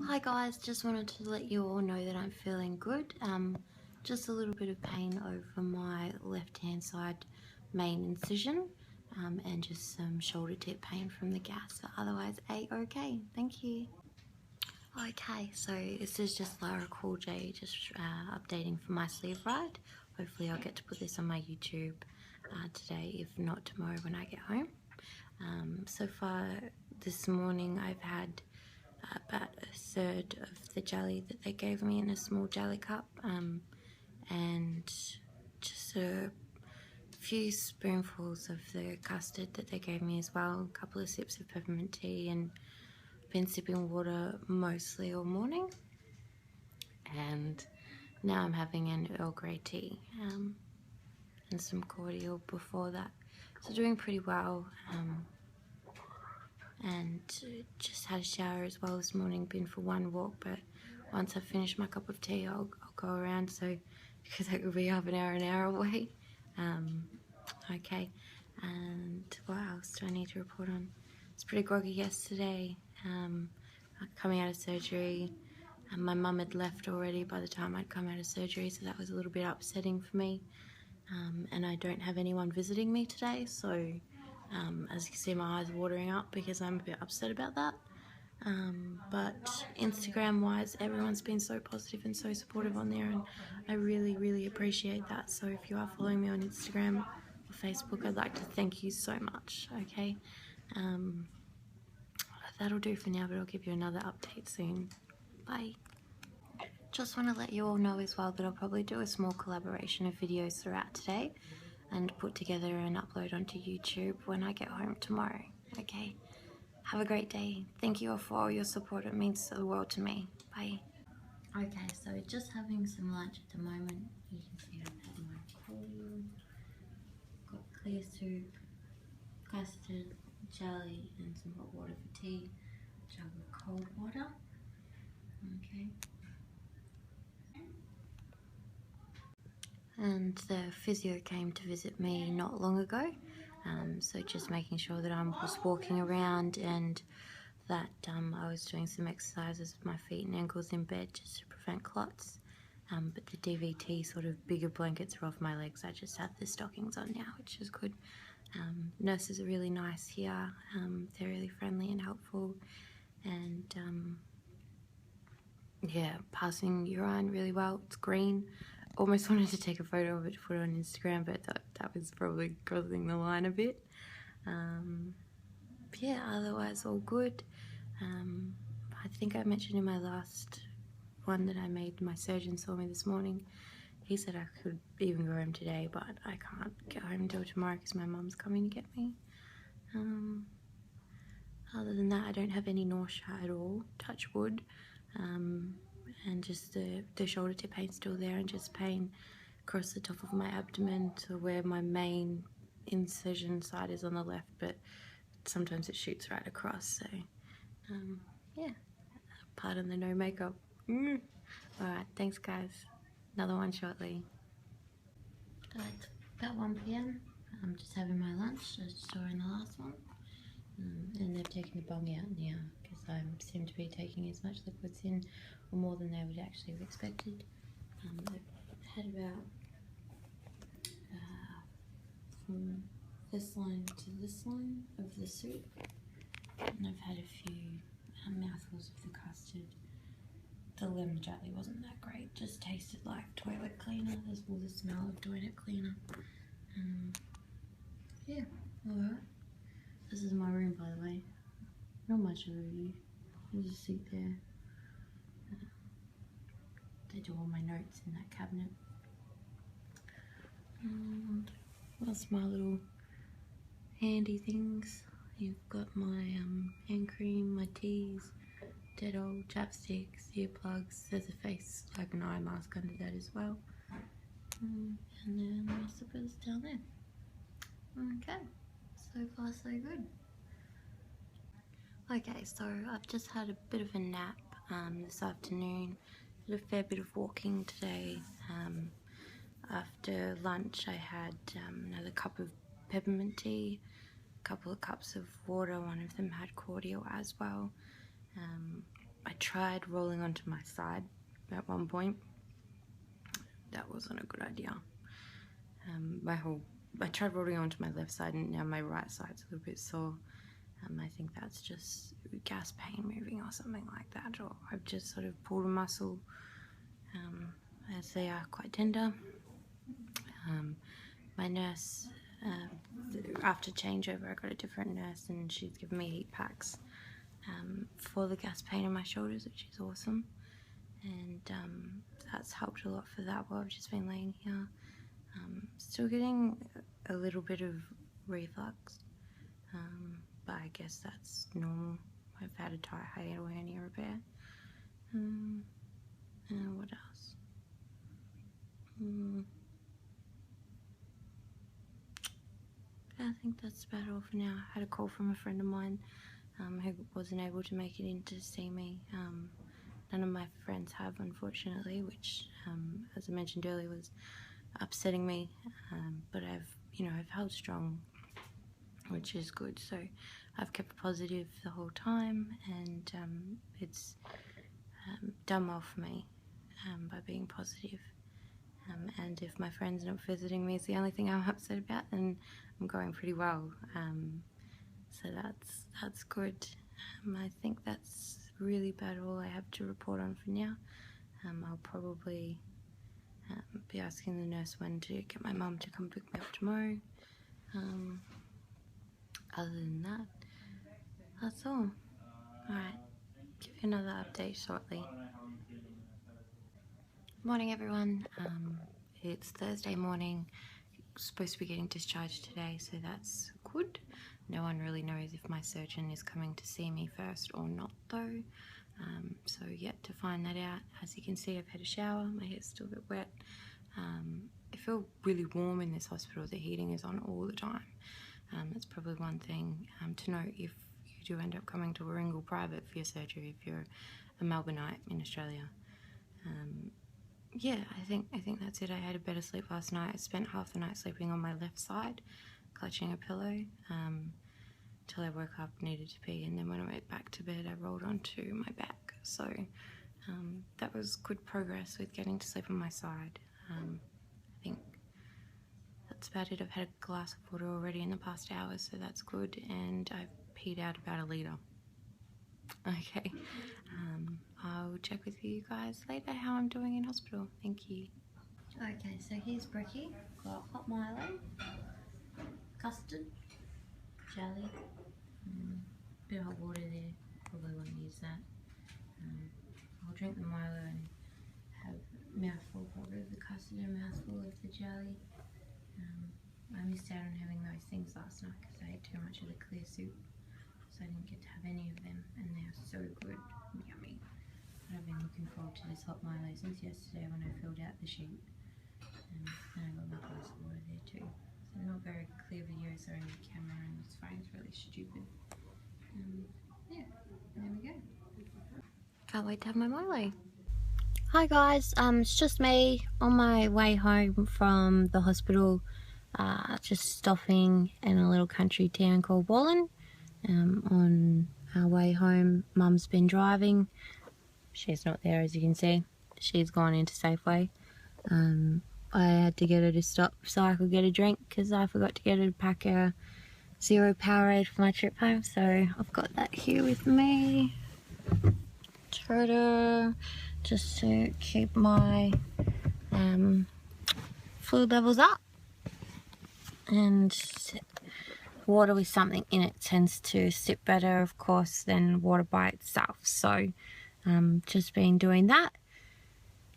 Hi guys, just wanted to let you all know that I'm feeling good. Just a little bit of pain over my left hand side main incision and just some shoulder tip pain from the gas, but otherwise A-okay. Thank you. Okay, so this is just Lara Cool J just updating for my sleeve ride. Hopefully I'll get to put this on my YouTube today, if not tomorrow when I get home. So far this morning I've had about a third of the jelly that they gave me in a small jelly cup, and just a few spoonfuls of the custard that they gave me as well, a couple of sips of peppermint tea, and been sipping water mostly all morning. And now I'm having an Earl Grey tea and some cordial before that, so doing pretty well. And just had a shower as well this morning, been for one walk, but once I finish my cup of tea I'll go around, so because that could be half an hour away. Okay, and what else do I need to report on? It's pretty groggy yesterday, coming out of surgery, and my mum had left already by the time I'd come out of surgery, so that was a little bit upsetting for me. And I don't have anyone visiting me today, so as you can see, my eyes are watering up because I'm a bit upset about that. But Instagram wise, everyone's been so positive and so supportive on there, and I really appreciate that. So if you are following me on Instagram or Facebook, I'd like to thank you so much. Okay, that'll do for now, but I'll give you another update soon. Bye. Just want to let you all know as well that I'll probably do a small collaboration of videos throughout today and put together and upload onto YouTube when I get home tomorrow. Okay, have a great day. Thank you all for all your support, it means the world to me. Bye. Okay, so just having some lunch at the moment. You can see I've had my cordial, got clear soup, custard, jelly, and some hot water for tea, a jug of cold water. Okay. And the physio came to visit me not long ago, so just making sure that I was walking around and that I was doing some exercises with my feet and ankles in bed just to prevent clots. But the DVT sort of bigger blankets are off my legs. I just have the stockings on now, which is good. Nurses are really nice here. They're really friendly and helpful, and yeah, passing urine really well. It's green. Almost wanted to take a photo of it to put it on Instagram, but that was probably crossing the line a bit. Yeah, otherwise all good. I think I mentioned in my last one that I made, my surgeon saw me this morning. He said I could even go home today, but I can't get home until tomorrow because my mum's coming to get me. Other than that, I don't have any nausea at all, touch wood. And just the shoulder tip pain still there, and just pain across the top of my abdomen to where my main incision side is on the left, but sometimes it shoots right across, so yeah, pardon the no makeup. Alright, thanks guys, another one shortly. It's about 1 PM, I'm just having my lunch, as you saw in the last one. And they've taken the bung out now because I seem to be taking as much liquids in, or more than they would actually have expected. I've had about from this line to this line of the soup, and I've had a few mouthfuls of the custard. The lemon jelly wasn't that great, just tasted like toilet cleaner. There's all the smell of toilet cleaner. Yeah, alright. This is my room, by the way. Not much of a review. I just sit there. They do all my notes in that cabinet. And that's my little handy things. You've got my hand cream, my teas, Dettol, chapsticks, earplugs. There's a face, like an eye mask under that as well. And then my slippers down there. Okay, so far so good. Okay, so I've just had a bit of a nap this afternoon. Did a fair bit of walking today. After lunch I had another cup of peppermint tea, a couple of cups of water, one of them had cordial as well. I tried rolling onto my side at one point. That wasn't a good idea. I tried rolling onto my left side, and now my right side's a little bit sore. I think that's just gas pain moving or something like that, or I've just sort of pulled a muscle, as they are quite tender. My nurse, after changeover, I got a different nurse, and she's given me heat packs for the gas pain in my shoulders, which is awesome, and that's helped a lot for that while I've just been laying here. Still getting a little bit of reflux, but I guess that's normal. I've had a hiatal hernia repair. What else? I think that's about all for now. I had a call from a friend of mine who wasn't able to make it in to see me. None of my friends have, unfortunately, which, as I mentioned earlier, was upsetting me. But I've held strong, which is good. So I've kept positive the whole time, and it's done well for me by being positive. And if my friend's not visiting me is the only thing I'm upset about, then I'm going pretty well. So that's good. I think that's really about all I have to report on for now. I'll probably be asking the nurse when to get my mum to come pick me up tomorrow. Other than that, that's all. Alright, give you another update shortly. Morning everyone, it's Thursday morning, supposed to be getting discharged today, so that's good. No one really knows if my surgeon is coming to see me first or not though, so yet to find that out. As you can see, I've had a shower, my hair's still a bit wet. I feel really warm in this hospital, the heating is on all the time. That's probably one thing to note if you do end up coming to Warringal private for your surgery, if you're a Melbourneite in Australia. Yeah, I think that's it. I had a better sleep last night. I spent half the night sleeping on my left side, clutching a pillow, till I woke up, needed to pee, and then when I went back to bed, I rolled onto my back. So that was good progress with getting to sleep on my side. I think that's about it. I've had a glass of water already in the past hour, so that's good, and I've peed out about a litre. Okay, I'll check with you guys later how I'm doing in hospital. Thank you. Okay, so here's Bricky. Got hot Milo, custard, jelly, bit of hot water there. Probably won't use that. I'll drink the Milo and have a mouthful probably of the custard and a mouthful of the jelly. I missed out on having those things last night because I ate too much of the clear soup, so I didn't get to have any of them, and they're so good, yummy. But I've been looking forward to this hot Milo since yesterday when I filled out the sheet, and I got my glass of water there too. So not very clear videos are in the camera, and this phone's really stupid. Yeah, there we go. Can't wait to have my Milo. Hi guys, it's just me on my way home from the hospital, just stopping in a little country town called Wallen. On our way home, Mum's been driving. She's not there, as you can see. She's gone into Safeway. I had to get her to stop so I could get a drink because I forgot to get her to pack a Zero Powerade for my trip home, so I've got that here with me. Turtle, just to keep my fluid levels up, and water with something in it tends to sit better, of course, than water by itself. So just been doing that,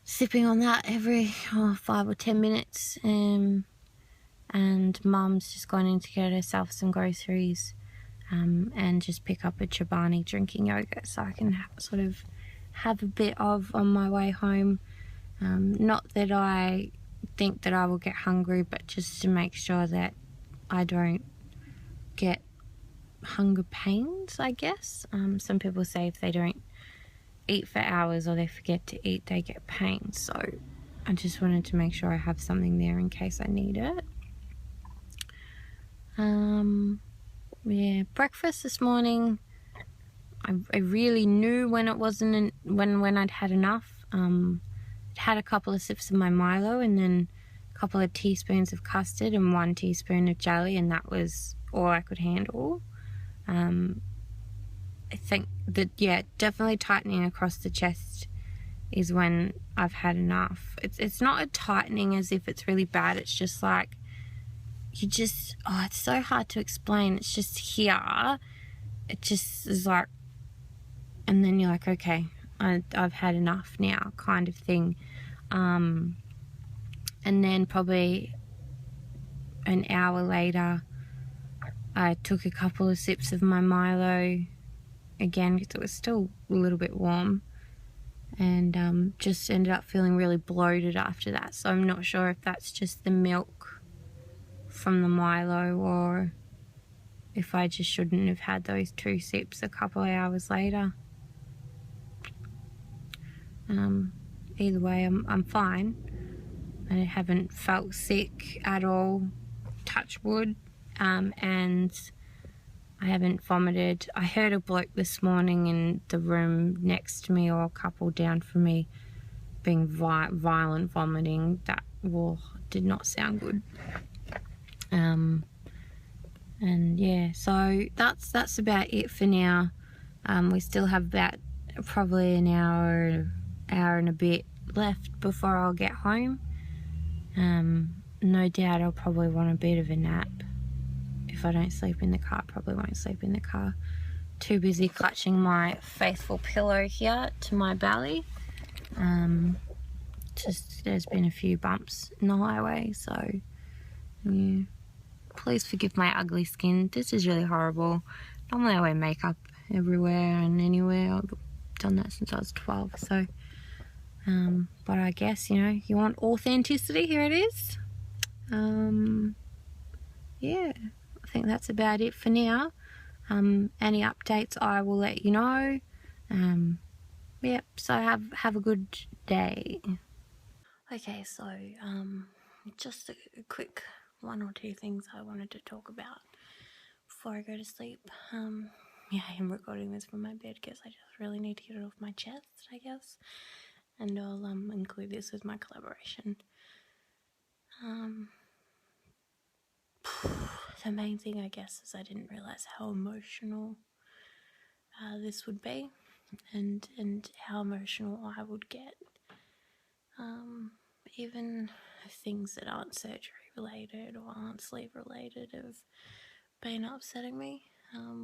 sipping on that every 5 or 10 minutes, and Mum's just gone in to get herself some groceries, and just pick up a Chobani drinking yogurt so I can sort of have a bit of on my way home. Not that I think that I will get hungry, but just to make sure that I don't get hunger pains, I guess. Some people say if they don't eat for hours or they forget to eat, they get pains. So I just wanted to make sure I have something there in case I need it. Yeah, breakfast this morning, I really knew when it wasn't, when I'd had enough. I'd had a couple of sips of my Milo and then a couple of teaspoons of custard and 1 teaspoon of jelly, and that was all I could handle. I think that, yeah, definitely tightening across the chest is when I've had enough. It's not a tightening as if it's really bad. It's just like, you just, oh, it's so hard to explain. It's just here. It just is like, and then you're like, okay, I've had enough now, kind of thing. And then probably an hour later, I took a couple of sips of my Milo again because it was still a little bit warm, and just ended up feeling really bloated after that. So I'm not sure if that's just the milk from the Milo or if I just shouldn't have had those 2 sips a couple of hours later. Either way, I'm fine. I haven't felt sick at all, touch wood, and I haven't vomited. I heard a bloke this morning in the room next to me, or a couple down from me, being violent vomiting. That did not sound good. And yeah, so that's about it for now. We still have about probably an hour and a bit left before I'll get home. No doubt I'll probably want a bit of a nap. If I don't sleep in the car, probably won't sleep in the car. Too busy clutching my faithful pillow here to my belly. Just there's been a few bumps in the highway, so yeah. Please forgive my ugly skin. This is really horrible. Normally I wear makeup everywhere and anywhere. I've done that since I was 12, so but I guess, you know, you want authenticity, here it is. Yeah, I think that's about it for now. Any updates I will let you know. Yep, so have a good day. Okay, so just a quick 1 or 2 things I wanted to talk about before I go to sleep. Yeah, I am recording this from my bed because I just really need to get it off my chest, I guess. And I'll include this with my collaboration. The main thing, I guess, is I didn't realise how emotional this would be, and how emotional I would get. Even things that aren't surgery related or aren't sleep related have been upsetting me,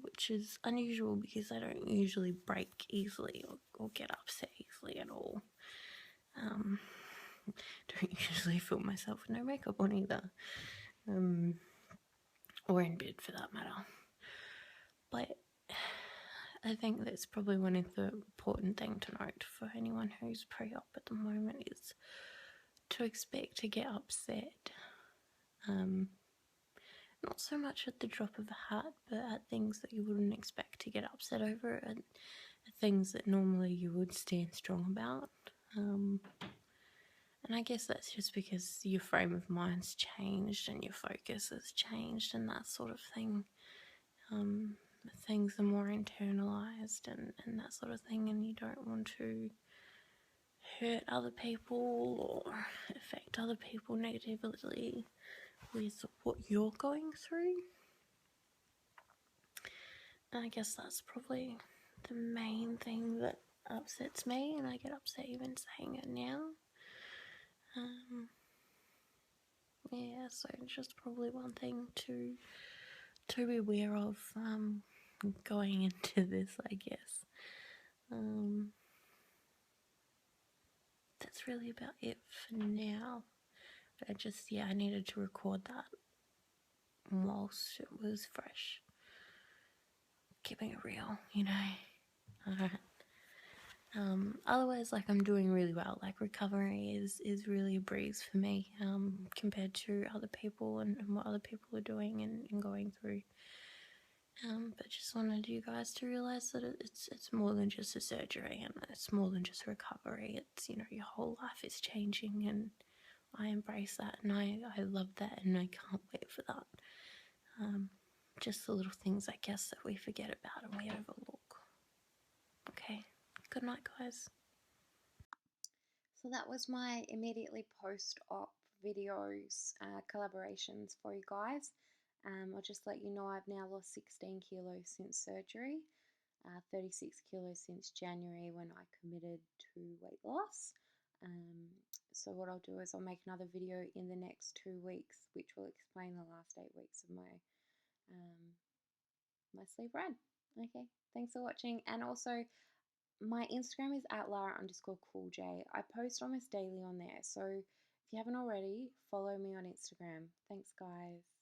which is unusual because I don't usually break easily or get upset easily at all. Don't usually film myself with no makeup on either, or in bed for that matter. But I think that's probably one of the important things to note for anyone who's pre-op at the moment is to expect to get upset. Not so much at the drop of a hat, but at things that you wouldn't expect to get upset over, and things that normally you would stand strong about. And I guess that's just because your frame of mind's changed and your focus has changed and that sort of thing. Things are more internalized and that sort of thing, and you don't want to hurt other people or affect other people negatively with what you're going through. And I guess that's probably the main thing that upsets me, and I get upset even saying it now. Yeah, so just probably one thing to be aware of going into this, I guess. That's really about it for now. But I needed to record that whilst it was fresh. Keeping it real, you know. Alright. Otherwise, like, I'm doing really well. Like, recovery is really a breeze for me, compared to other people and what other people are doing and going through. But just wanted you guys to realise that it's more than just a surgery, and it's more than just recovery. It's, you know, your whole life is changing, and I embrace that, and I love that, and I can't wait for that. Just the little things, I guess, that we forget about and we overlook. Okay, good night, guys. So that was my immediately post-op videos, collaborations for you guys. I'll just let you know I've now lost 16 kilos since surgery, 36 kilos since January when I committed to weight loss. Um, so what I'll do is I'll make another video in the next 2 weeks, which will explain the last 8 weeks of my sleep run. Okay, thanks for watching, and also my Instagram is at Lara_CoolJ. I post almost daily on there, so if you haven't already, follow me on Instagram. Thanks, guys.